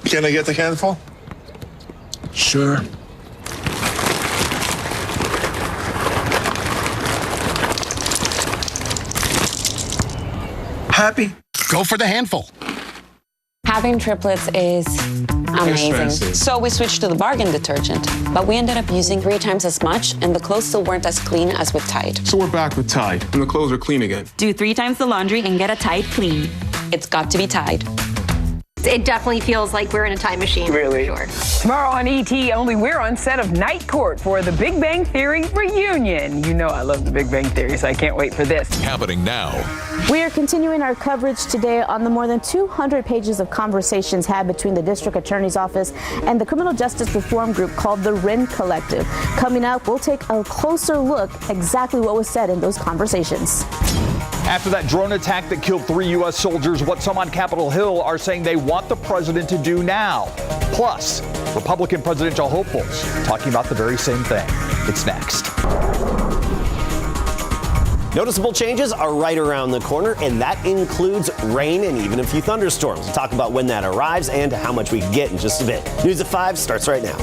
Can I get the handful? Sure. Happy? Go for the handful. Having triplets is amazing. Expensive. So we switched to the bargain detergent, but we ended up using 3 times as much, and the clothes still weren't as clean as with Tide. So we're back with Tide, and the clothes are clean again. Do 3 times the laundry and get a Tide clean. It's got to be Tide. It definitely feels like we're in a time machine. Really? For sure. Tomorrow on ET, only we're on set of Night Court for the Big Bang Theory reunion. You know I love the Big Bang Theory, so I can't wait for this. Happening now. We are continuing our coverage today on the more than 200 pages of conversations had between the district attorney's office and the criminal justice reform group called the Wren Collective. Coming up, we'll take a closer look exactly what was said in those conversations. After that drone attack that killed 3 U.S. soldiers, what some on Capitol Hill are saying they want the president to do now. Plus, Republican presidential hopefuls talking about the very same thing. It's next. Noticeable changes are right around the corner, and that includes rain and even a few thunderstorms. We'll talk about when that arrives and how much we can get in just a bit. News at 5 starts right now.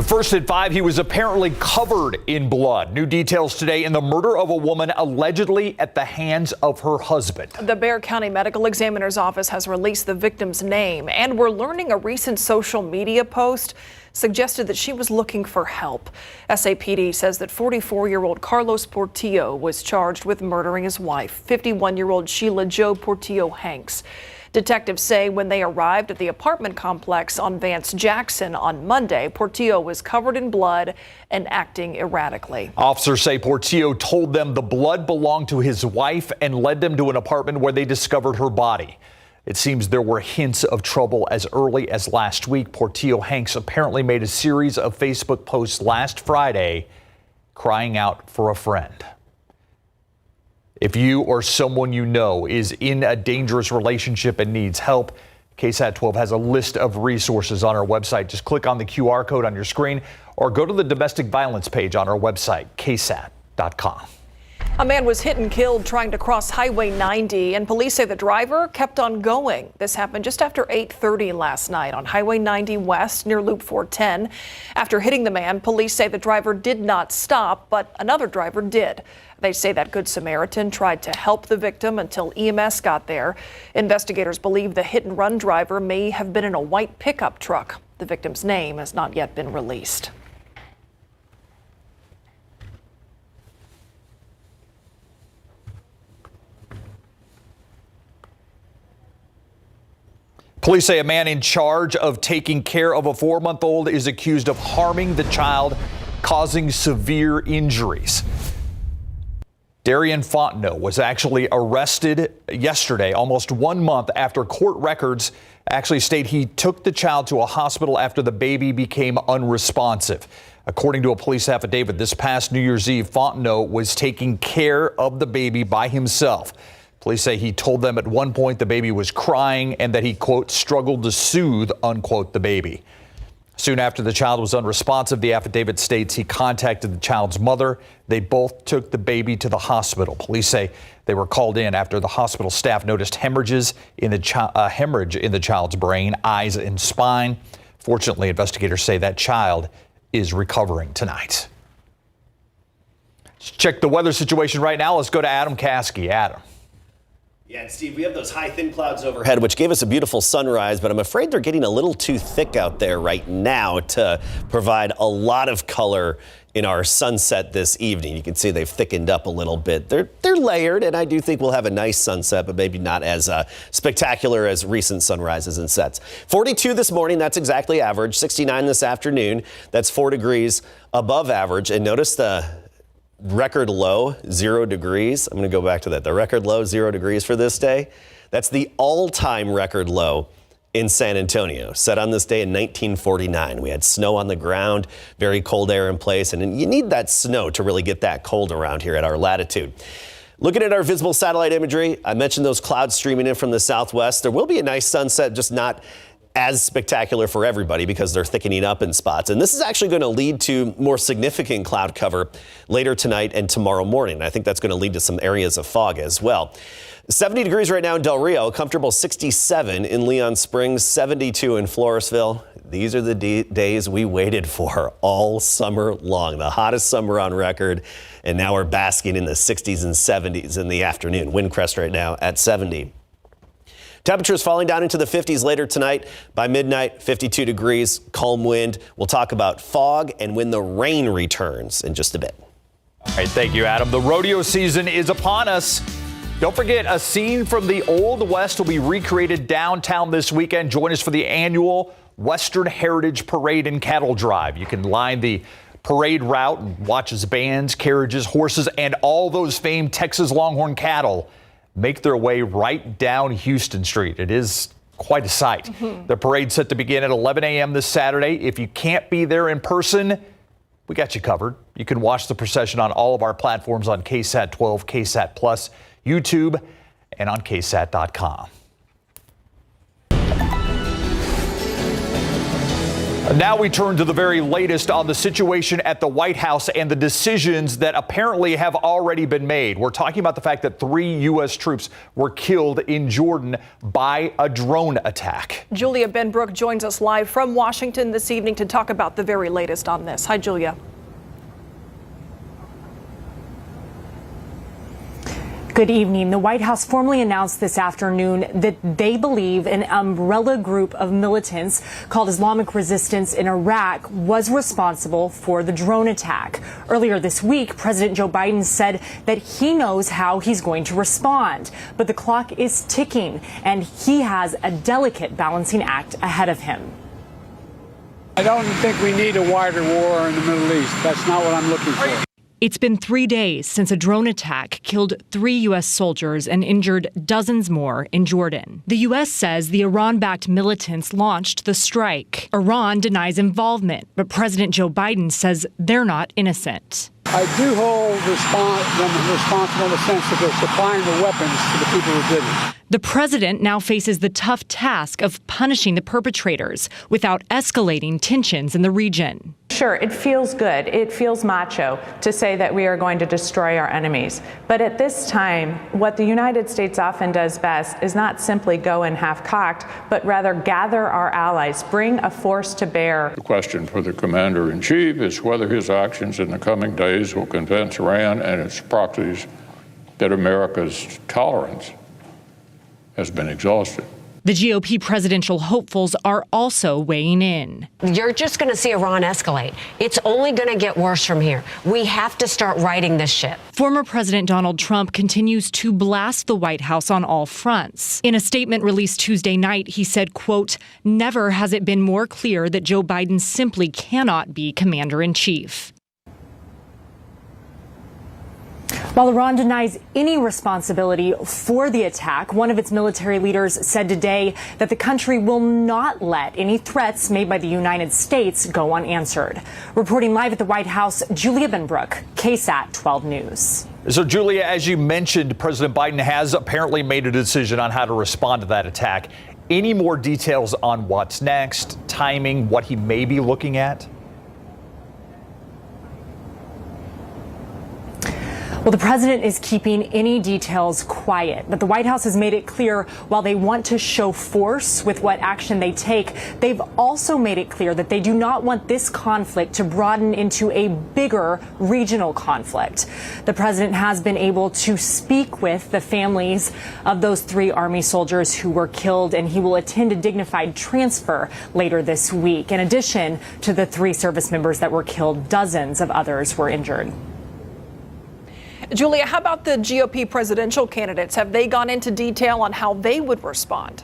First at 5, he was apparently covered in blood. New details today in the murder of a woman allegedly at the hands of her husband. The Bexar County Medical Examiner's Office has released the victim's name, and we're learning a recent social media post suggested that she was looking for help. SAPD says that 44-year-old Carlos Portillo was charged with murdering his wife, 51-year-old Sheila Jo Portillo Hanks. Detectives say when they arrived at the apartment complex on Vance Jackson on Monday, Portillo was covered in blood and acting erratically. Officers say Portillo told them the blood belonged to his wife and led them to an apartment where they discovered her body. It seems there were hints of trouble as early as last week. Portillo Hanks apparently made a series of Facebook posts last Friday crying out for a friend. If you or someone you know is in a dangerous relationship and needs help, KSAT 12 has a list of resources on our website. Just click on the QR code on your screen or go to the domestic violence page on our website, ksat.com. A man was hit and killed trying to cross Highway 90, and police say the driver kept on going. This happened just after 8:30 last night on Highway 90 West near Loop 410. After hitting the man, police say the driver did not stop, but another driver did. They say that Good Samaritan tried to help the victim until EMS got there. Investigators believe the hit-and-run driver may have been in a white pickup truck. The victim's name has not yet been released. Police say a man in charge of taking care of a 4-month-old is accused of harming the child, causing severe injuries. Darian Fontenot was actually arrested yesterday, almost 1 month after court records actually state he took the child to a hospital after the baby became unresponsive. According to a police affidavit, this past New Year's Eve, Fontenot was taking care of the baby by himself. Police say he told them at one point the baby was crying and that he, quote, struggled to soothe, unquote, the baby. Soon after the child was unresponsive, the affidavit states he contacted the child's mother. They both took the baby to the hospital. Police say they were called in after the hospital staff noticed hemorrhage in the child's brain, eyes, and spine. Fortunately, investigators say that child is recovering tonight. Let's check the weather situation right now. Let's go to Adam Caskey. Adam. Yeah, and Steve, we have those high, thin clouds overhead, which gave us a beautiful sunrise, but I'm afraid they're getting a little too thick out there right now to provide a lot of color in our sunset this evening. You can see they've thickened up a little bit. They're layered, and I do think we'll have a nice sunset, but maybe not as spectacular as recent sunrises and sets. 42 this morning, that's exactly average. 69 this afternoon, that's 4 degrees above average. And notice the record low, 0 degrees. I'm going to go back to that. The record low, 0 degrees for this day. That's the all-time record low in San Antonio, set on this day in 1949. We had snow on the ground, very cold air in place, and you need that snow to really get that cold around here at our latitude. Looking at our visible satellite imagery, I mentioned those clouds streaming in from the southwest. There will be a nice sunset, just not as spectacular for everybody because they're thickening up in spots. And this is actually going to lead to more significant cloud cover later tonight and tomorrow morning. I think that's going to lead to some areas of fog as well. 70 degrees right now in Del Rio, comfortable 67 in Leon Springs, 72 in Floresville. These are the days we waited for all summer long, the hottest summer on record. And now we're basking in the 60s and 70s in the afternoon. Wind crest right now at 70. Temperatures falling down into the 50s later tonight. By midnight, 52 degrees, calm wind. We'll talk about fog and when the rain returns in just a bit. All right, thank you, Adam. The rodeo season is upon us. Don't forget, a scene from the Old West will be recreated downtown this weekend. Join us for the annual Western Heritage Parade and Cattle Drive. You can line the parade route and watch as bands, carriages, horses, and all those famed Texas Longhorn cattle make their way right down Houston Street. It is quite a sight. The parade's set to begin at 11 a.m. this Saturday. If you can't be there in person, we got you covered. You can watch the procession on all of our platforms on KSAT 12, KSAT Plus, YouTube, and on KSAT.com. Now we turn to the very latest on the situation at the White House and the decisions that apparently have already been made. We're talking about the fact that 3 U.S. troops were killed in Jordan by a drone attack. Julia Benbrook joins us live from Washington this evening to talk about the very latest on this. Hi, Julia. Good evening. The White House formally announced this afternoon that they believe an umbrella group of militants called Islamic Resistance in Iraq was responsible for the drone attack. Earlier this week, President Joe Biden said that he knows how he's going to respond, but the clock is ticking and he has a delicate balancing act ahead of him. I don't think we need a wider war in the Middle East. That's not what I'm looking for. It's been 3 days since a drone attack killed 3 U.S. soldiers and injured dozens more in Jordan. The U.S. says the Iran-backed militants launched the strike. Iran denies involvement, but President Joe Biden says they're not innocent. I do hold them responsible in the sense that they're supplying the weapons to the people who did it. The president now faces the tough task of punishing the perpetrators without escalating tensions in the region. Sure, it feels good. It feels macho to say that we are going to destroy our enemies. But at this time, what the United States often does best is not simply go in half-cocked, but rather gather our allies, bring a force to bear. The question for the commander-in-chief is whether his actions in the coming days will convince Iran and its proxies that America's tolerance has been exhausted. The GOP presidential hopefuls are also weighing in. You're just going to see Iran escalate. It's only going to get worse from here. We have to start righting this ship. Former President Donald Trump continues to blast the White House on all fronts. In a statement released Tuesday night, he said, quote, "Never has it been more clear that Joe Biden simply cannot be commander-in-chief." While Iran denies any responsibility for the attack, one of its military leaders said today that the country will not let any threats made by the United States go unanswered. Reporting live at the White House, Julia Benbrook, KSAT 12 News. So, Julia, as you mentioned, President Biden has apparently made a decision on how to respond to that attack. Any more details on what's next, timing, what he may be looking at? Well, the president is keeping any details quiet, but the White House has made it clear while they want to show force with what action they take, they've also made it clear that they do not want this conflict to broaden into a bigger regional conflict. The president has been able to speak with the families of those 3 Army soldiers who were killed, and he will attend a dignified transfer later this week. In addition to the 3 service members that were killed, dozens of others were injured. Julia, how about the GOP presidential candidates? Have they gone into detail on how they would respond?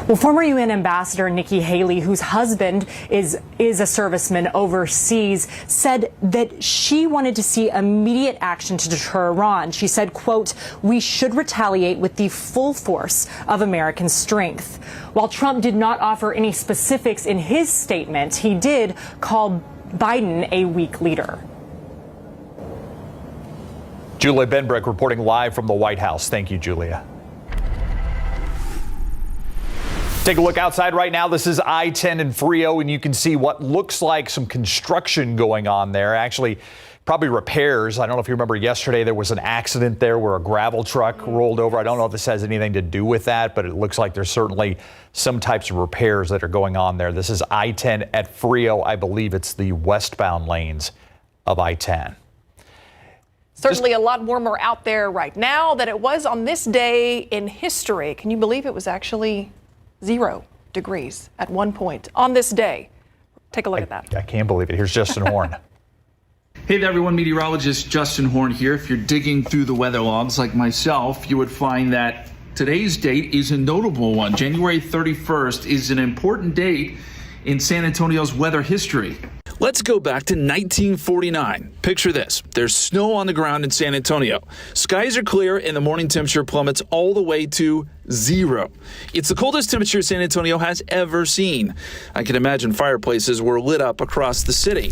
Well, former UN Ambassador Nikki Haley, whose husband is a serviceman overseas, said that she wanted to see immediate action to deter Iran. She said, quote, "We should retaliate with the full force of American strength." While Trump did not offer any specifics in his statement, he did call Biden a weak leader. Julia Benbrook reporting live from the White House. Thank you, Julia. Take a look outside right now. This is I-10 in Frio, and you can see what looks like some construction going on there. Actually, probably repairs. I don't know if you remember yesterday there was an accident there where a gravel truck rolled over. I don't know if this has anything to do with that, but it looks like there's certainly some types of repairs that are going on there. This is I-10 at Frio. I believe it's the westbound lanes of I-10. Certainly a lot warmer out there right now than it was on this day in history. Can you believe it was actually 0 degrees at one point on this day? Take a look at that. I can't believe it. Here's Justin Horn. Hey there, everyone. Meteorologist Justin Horn here. If you're digging through the weather logs like myself, you would find that today's date is a notable one. January 31st is an important date in San Antonio's weather history. Let's go back to 1949. Picture this. There's snow on the ground in San Antonio. Skies are clear and the morning temperature plummets all the way to 0. It's the coldest temperature San Antonio has ever seen. I can imagine fireplaces were lit up across the city.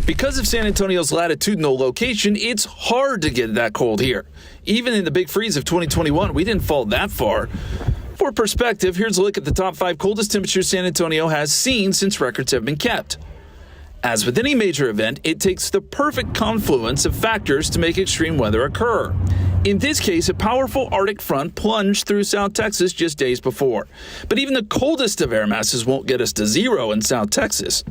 Because of San Antonio's latitudinal location, it's hard to get that cold here. Even in the big freeze of 2021, we didn't fall that far. For perspective, here's a look at the top 5 coldest temperatures San Antonio has seen since records have been kept. As with any major event, it takes the perfect confluence of factors to make extreme weather occur. In this case, a powerful Arctic front plunged through South Texas just days before. But even the coldest of air masses won't get us to 0 in South Texas.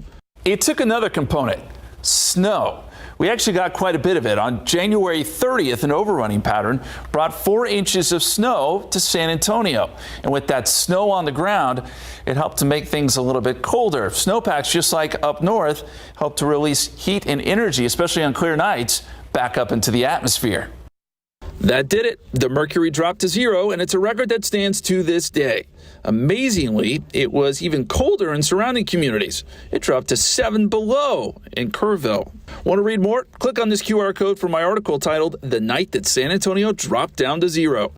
It took another component, snow. We actually got quite a bit of it. On January 30th, an overrunning pattern brought 4 inches of snow to San Antonio. And with that snow on the ground, it helped to make things a little bit colder. Snowpacks, just like up north, help to release heat and energy, especially on clear nights, back up into the atmosphere. That did it. The mercury dropped to 0, and it's a record that stands to this day. Amazingly, it was even colder in surrounding communities. It dropped to 7 below in Kerrville. Want to read more? Click on this QR code for my article titled "The Night That San Antonio Dropped Down to 0."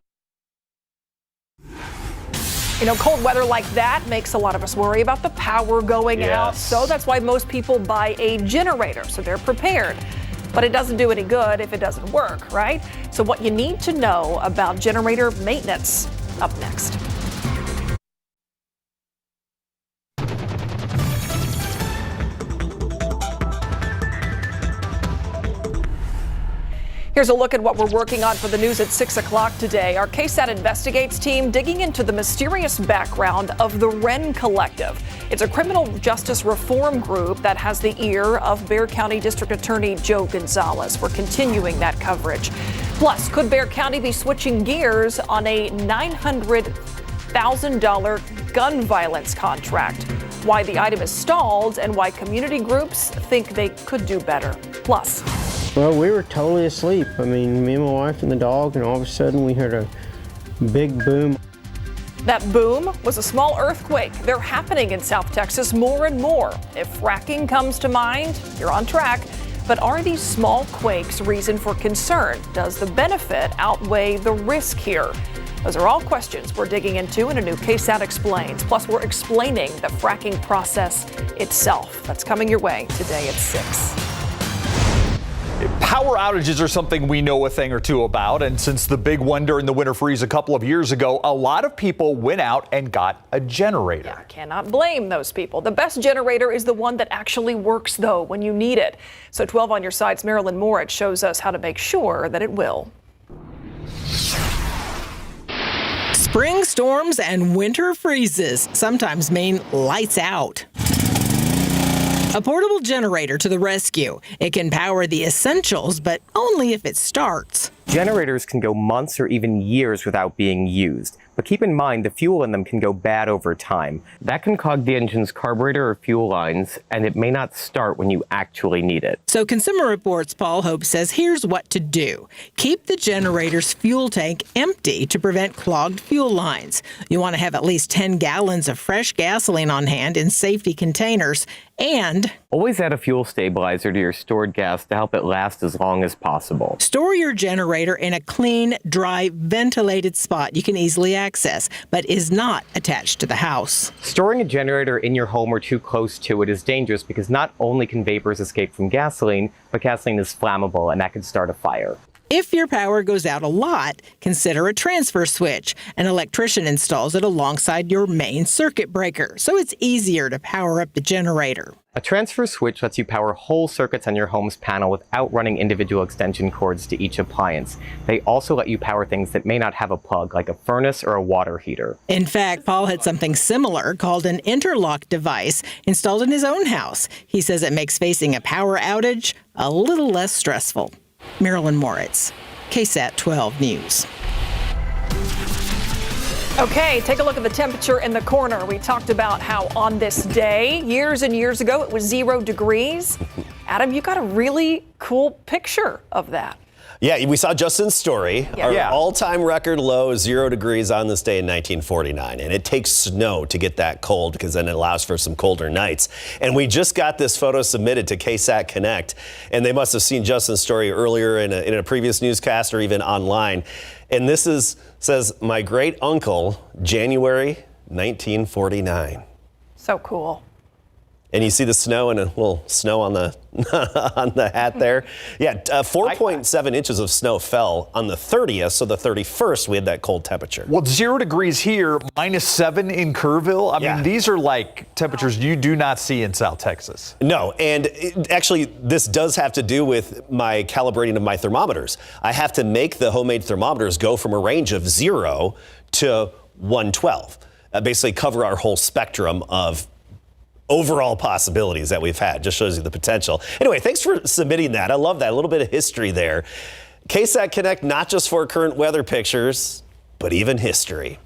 You know, cold weather like that makes a lot of us worry about the power going out. So that's why most people buy a generator, so they're prepared. But it doesn't do any good if it doesn't work, right? So what you need to know about generator maintenance, up next. Here's a look at what we're working on for the news at 6 o'clock today. Our KSAT Investigates team digging into the mysterious background of the Wren Collective. It's a criminal justice reform group that has the ear of Bexar County District Attorney Joe Gonzalez. We're continuing that coverage. Plus, could Bexar County be switching gears on a $900,000 gun violence contract? Why the item is stalled and why community groups think they could do better. Plus, well, we were totally asleep. I mean, me and my wife and the dog, and all of a sudden we heard a big boom. That boom was a small earthquake. They're happening in South Texas more and more. If fracking comes to mind, you're on track. But are these small quakes reason for concern? Does the benefit outweigh the risk here? Those are all questions we're digging into in a new KSAT Explains. Plus, we're explaining the fracking process itself. That's coming your way today at 6. Power outages are something we know a thing or two about, and since the big one during the winter freeze a couple of years ago, a lot of people went out and got a generator. Yeah, cannot blame those people. The best generator is the one that actually works, though, when you need it. So 12 on your side's Marilyn Moritz shows us how to make sure that it will. Spring storms and winter freezes sometimes mean lights out. A portable generator to the rescue. It can power the essentials, but only if it starts. Generators can go months or even years without being used, but keep in mind the fuel in them can go bad over time. That can clog the engine's carburetor or fuel lines, and it may not start when you actually need it. So Consumer Reports' Paul Hope says here's what to do. Keep the generator's fuel tank empty to prevent clogged fuel lines. You want to have at least 10 gallons of fresh gasoline on hand in safety containers, and always add a fuel stabilizer to your stored gas to help it last as long as possible. Store your generator in a clean, dry, ventilated spot you can easily access, but is not attached to the house. Storing a generator in your home or too close to it is dangerous because not only can vapors escape from gasoline, but gasoline is flammable and that can start a fire. If your power goes out a lot, consider a transfer switch. An electrician installs it alongside your main circuit breaker, so it's easier to power up the generator. A transfer switch lets you power whole circuits on your home's panel without running individual extension cords to each appliance. They also let you power things that may not have a plug, like a furnace or a water heater. In fact, Paul had something similar called an interlock device installed in his own house. He says it makes facing a power outage a little less stressful. Marilyn Moritz, KSAT 12 News. Okay, take a look at the temperature in the corner. We talked about how on this day, years and years ago, it was 0 degrees. Adam, you got a really cool picture of that. Yeah, we saw Justin's story. Yeah. Our all-time record low, 0 degrees on this day in 1949. And it takes snow to get that cold because then it allows for some colder nights. And we just got this photo submitted to KSAT Connect. And they must have seen Justin's story earlier in a previous newscast or even online. And this says, my great uncle, January 1949. So cool. And you see the snow and a little snow on the on the hat there. Yeah, 4.7 inches of snow fell on the 30th, so the 31st we had that cold temperature. Well, 0 degrees here, -7 in Kerrville. I mean, these are like temperatures you do not see in South Texas. No, and actually this does have to do with my calibrating of my thermometers. I have to make the homemade thermometers go from a range of 0 to 112. Basically cover our whole spectrum of overall possibilities that we've had. Just shows you the potential. Anyway, thanks for submitting that. I love that. A little bit of history there. KSAT Connect, not just for current weather pictures, but even history.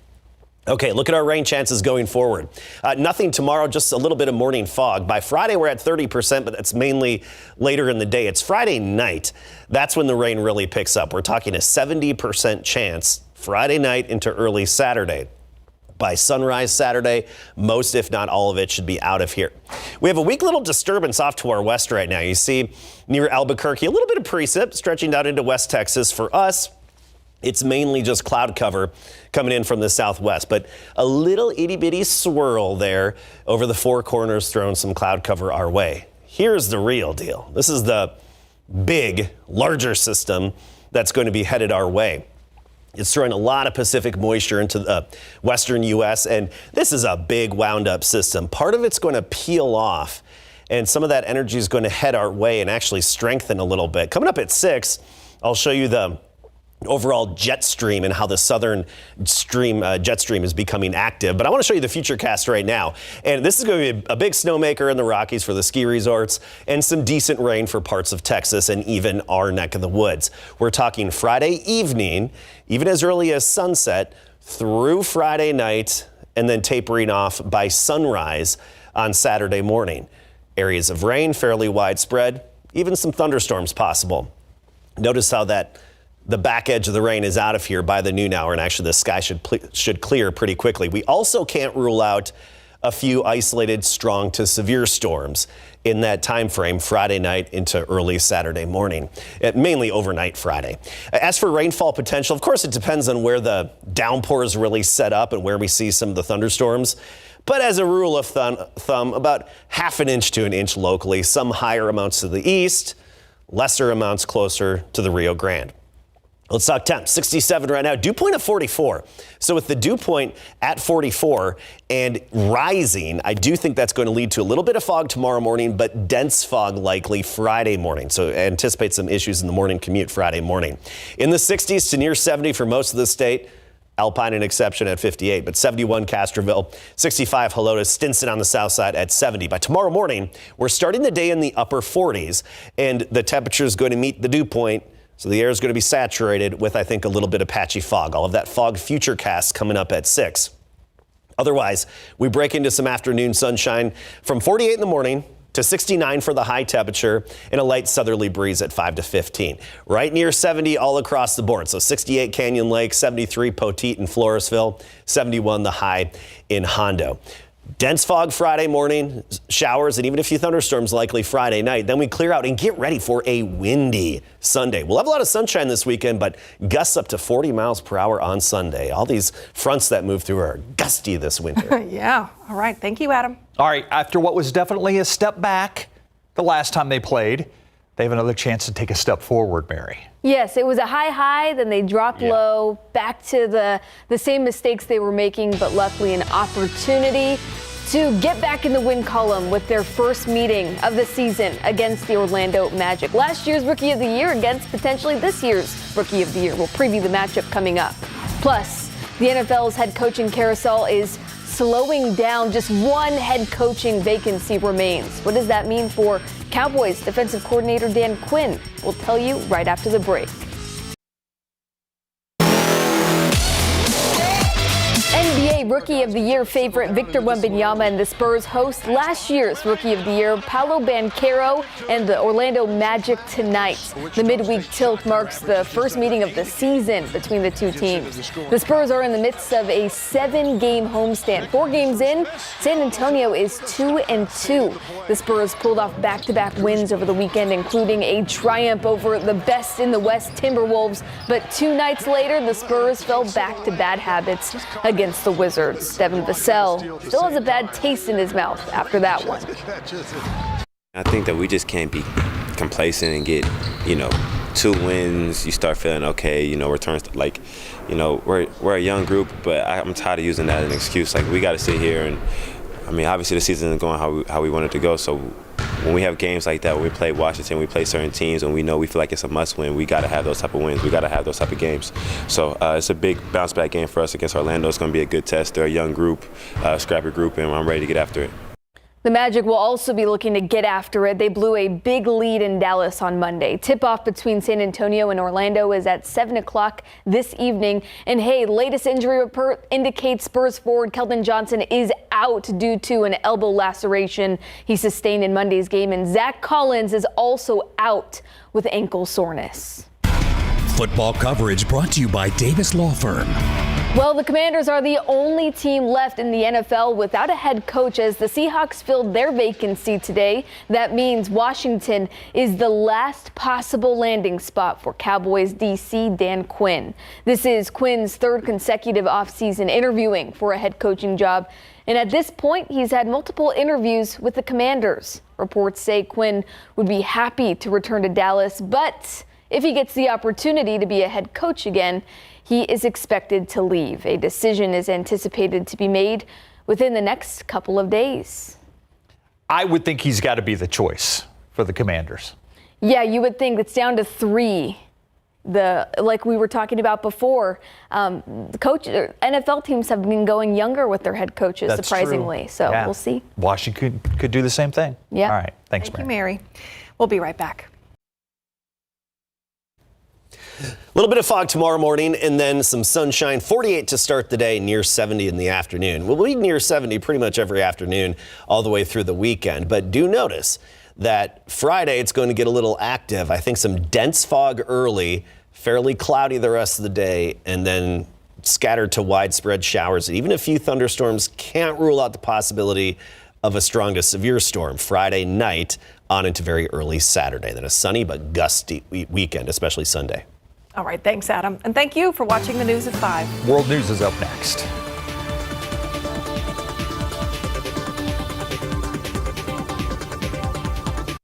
Okay, look at our rain chances going forward. Nothing tomorrow, just a little bit of morning fog. By Friday, we're at 30%, but that's mainly later in the day. It's Friday night. That's when the rain really picks up. We're talking a 70% chance Friday night into early Saturday. By sunrise Saturday, most, if not all of it, should be out of here. We have a weak little disturbance off to our west right now. You see near Albuquerque, a little bit of precip stretching down into West Texas. For us, it's mainly just cloud cover coming in from the southwest, but a little itty bitty swirl there over the Four Corners throwing some cloud cover our way. Here's the real deal. This is the big, larger system that's going to be headed our way. It's throwing a lot of Pacific moisture into the western U.S., and this is a big wound-up system. Part of it's going to peel off, and some of that energy is going to head our way and actually strengthen a little bit. Coming up at 6, I'll show you the overall jet stream and how the southern stream jet stream is becoming active. But I want to show you the future cast right now. And this is going to be a big snowmaker in the Rockies for the ski resorts and some decent rain for parts of Texas and even our neck of the woods. We're talking Friday evening, even as early as sunset through Friday night, and then tapering off by sunrise on Saturday morning. Areas of rain fairly widespread, even some thunderstorms possible. Notice how the back edge of the rain is out of here by the noon hour, and actually the sky should clear pretty quickly. We also can't rule out a few isolated strong to severe storms in that time frame Friday night into early Saturday morning, mainly overnight Friday. As for rainfall potential, of course, it depends on where the downpours really set up and where we see some of the thunderstorms. But as a rule of thumb, about ½ an inch to an inch locally, some higher amounts to the east, lesser amounts closer to the Rio Grande. Let's talk temps. 67 right now, dew point of 44. So with the dew point at 44 and rising, I do think that's going to lead to a little bit of fog tomorrow morning, but dense fog likely Friday morning. So anticipate some issues in the morning commute Friday morning. In the 60s to near 70 for most of the state. Alpine an exception at 58, but 71 Castroville, 65 Helotes, Stinson on the south side at 70. By tomorrow morning, we're starting the day in the upper 40s, and the temperature is going to meet the dew point. So the air is going to be saturated with, I think, a little bit of patchy fog. All of that fog future cast coming up at 6. Otherwise, we break into some afternoon sunshine from 48 in the morning to 69 for the high temperature and a light southerly breeze at 5 to 15. Right near 70 all across the board. So 68 Canyon Lake, 73 Poteet and Floresville, 71 the high in Hondo. Dense fog Friday morning, showers, and even a few thunderstorms likely Friday night. Then we clear out and get ready for a windy Sunday. We'll have a lot of sunshine this weekend, but gusts up to 40 miles per hour on Sunday. All these fronts that move through are gusty this winter. Yeah. All right. Thank you, Adam. All right. After what was definitely a step back the last time they played, they have another chance to take a step forward, Mary. Yes, it was a high, then they dropped low, back to the same mistakes they were making, but luckily an opportunity to get back in the win column with their first meeting of the season against the Orlando Magic. Last year's Rookie of the Year against potentially this year's Rookie of the Year. We'll preview the matchup coming up. Plus, the NFL's head coaching carousel is slowing down. Just one head coaching vacancy remains. What does that mean for Cowboys defensive coordinator Dan Quinn? We'll tell you right after the break. NBA Rookie of the Year favorite Victor Wembanyama and the Spurs host last year's Rookie of the Year Paolo Banchero and the Orlando Magic tonight. The midweek tilt marks the first meeting of the season between the two teams. The Spurs are in the midst of a 7-game homestand. 4 games in, San Antonio is 2-2. The Spurs pulled off back-to-back wins over the weekend, including a triumph over the best in the West Timberwolves. But 2 nights later, the Spurs fell back to bad habits against the Wizards. Devin Vassell still has a bad taste in his mouth after that one. I think that we just can't be complacent and get, 2 wins. You start feeling okay, returns, we're a young group, but I'm tired of using that as an excuse. Like, we got to sit here and, obviously the season isn't going how we want it to go, so when we have games like that, when we play Washington, we play certain teams, and we feel like it's a must-win, we got to have those type of wins. We got to have those type of games. So it's a big bounce-back game for us against Orlando. It's going to be a good test. They're a young group, scrappy group, and I'm ready to get after it. The Magic will also be looking to get after it. They blew a big lead in Dallas on Monday. Tip-off between San Antonio and Orlando is at 7 o'clock this evening. And hey, latest injury report indicates Spurs forward Keldon Johnson is out due to an elbow laceration he sustained in Monday's game. And Zach Collins is also out with ankle soreness. Football coverage brought to you by Davis Law Firm. Well, the Commanders are the only team left in the NFL without a head coach as the Seahawks filled their vacancy today. That means Washington is the last possible landing spot for Cowboys DC Dan Quinn. This is Quinn's 3rd consecutive offseason interviewing for a head coaching job. And at this point, he's had multiple interviews with the Commanders. Reports say Quinn would be happy to return to Dallas, but if he gets the opportunity to be a head coach again, he is expected to leave. A decision is anticipated to be made within the next couple of days. I would think he's got to be the choice for the Commanders. Yeah, you would think. It's down to 3. Like we were talking about before, NFL teams have been going younger with their head coaches, That's surprisingly. True. So yeah. We'll see. Washington could do the same thing. Yeah. All right. Thanks, Thank you, Mary. We'll be right back. A little bit of fog tomorrow morning and then some sunshine. 48 to start the day, near 70 in the afternoon. We'll be near 70 pretty much every afternoon all the way through the weekend. But do notice that Friday it's going to get a little active. I think some dense fog early, fairly cloudy the rest of the day, and then scattered to widespread showers. And even a few thunderstorms. Can't rule out the possibility of a strong to severe storm Friday night on into very early Saturday. Then a sunny but gusty weekend, especially Sunday. All right, thanks, Adam. And thank you for watching the news at 5. World News is up next.